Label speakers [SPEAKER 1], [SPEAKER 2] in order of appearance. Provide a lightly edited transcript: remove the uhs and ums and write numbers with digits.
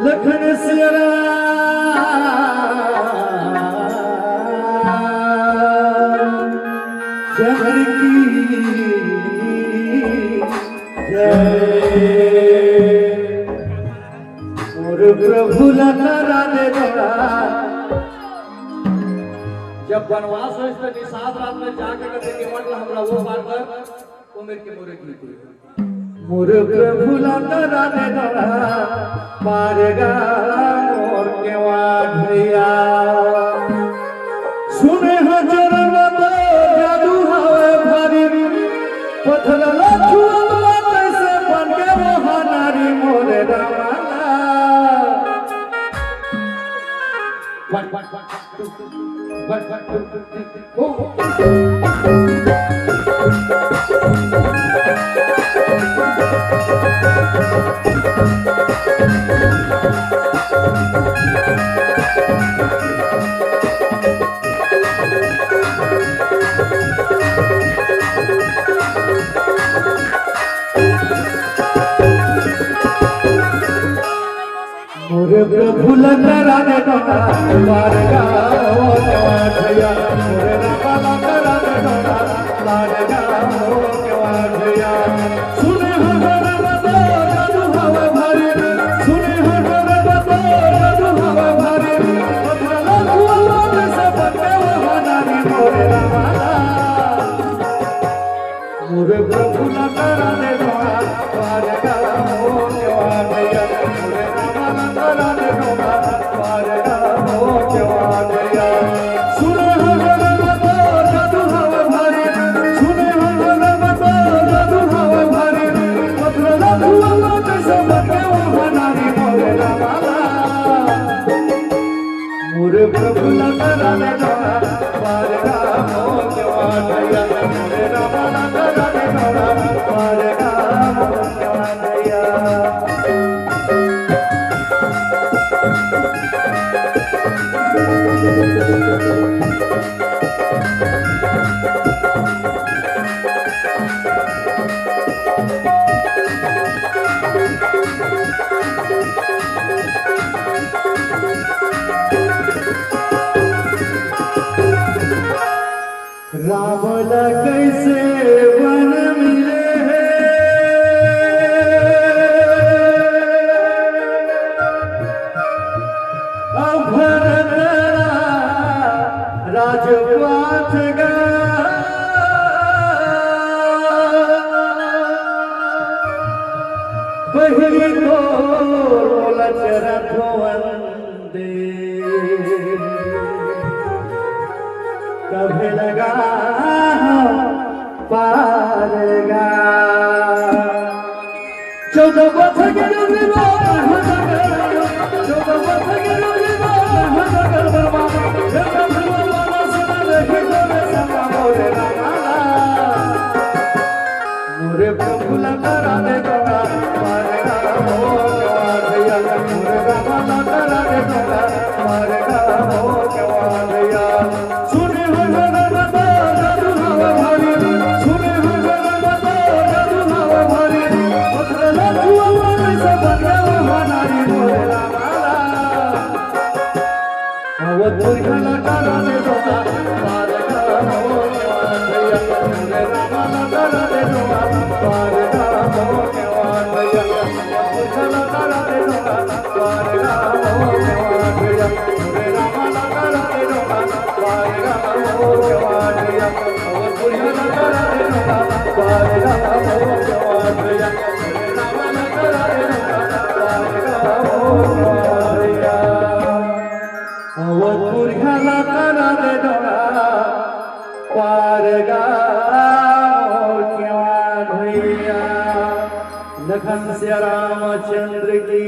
[SPEAKER 1] लखन सिया शहर की जय और प्रभु लता राधे दौड़ा। जब वनवास है तो निषाद रात में जाके करते के मतलब हमरा वो बार कर वो मेरे के मोरे की मोर प्रभु लता राधे दौड़ा पारेगा और केवा भैया सुने हजार तो जादू हवे भारी पत्थर लछुआ कैसे बन के वो नारी मोरे रामाला वन वन वन वन वन ओ मोरे प्रभु लता राधे दौड़ा मारेगा वो केवा भैया मोरे रामा लता राधे दौड़ा मारेगा वो केवा भैया सुने हर बतो जादू हवा भारी सुने हर बतो जादू हवा भारी पत्थर लछुआ कैसे बनके वो नारी मोरे रामा मोरे प्रभु लता राधे दौड़ा मारेगा वो केवा भैया मोरे रामा लता राधे दौड़ा मारेगा वो केवा भैया सुने हर बतो जादू हवा भारी सुने हर बतो जादू हवा भारी पत्थर लछुआ कैसे बनके वो नारी मोरे रामा मोरे प्रभु लता राधे दौड़ा मारेगा वो केवा भैया मोरे रामा लता राधे दौड़ा मारेगा वो केवा भैया। रावण कैसे वन मिले भरत राजपाठ गा पहली तो लचरथ वंदे कभी लगा पारेगा 14 वर्ष के रुलिबा 14 वर्ष के रुलिबा हजर बाबा जब भगवान सुना देखी तो समा मोरे रामाला मोरे प्रभु लता राधे दौड़ा मारेगा वो केवा भैया मोरे रामा लता राधे दौड़ा मारेगा वो केवा भैया सुने हर बतो जादू हवा भारी सुने हर बतो जादू हवा भारी पत्थर लछुआ कैसे बनके वो नारी मोरे रामाला अवधूत लता राधे दौड़ा मारेगा वो केवा भैया मोरे रामा लता राधे दौड़ा मारेगा वो केवा भैया अवधूत लता राधे दौड़ा मारेगा वो केवा भैया मोरे रामा लता राधे दौड़ा मारेगा वो केवा भैया अवधूत लता राधे दौड़ा मारेगा वो केवा भैया मोरे रामा लता राधे दौड़ा मारेगा वो केवा भैया अवधूत लता राधे दौड़ा पारेगा और केवा भैया लखन सिया रामचंद्र की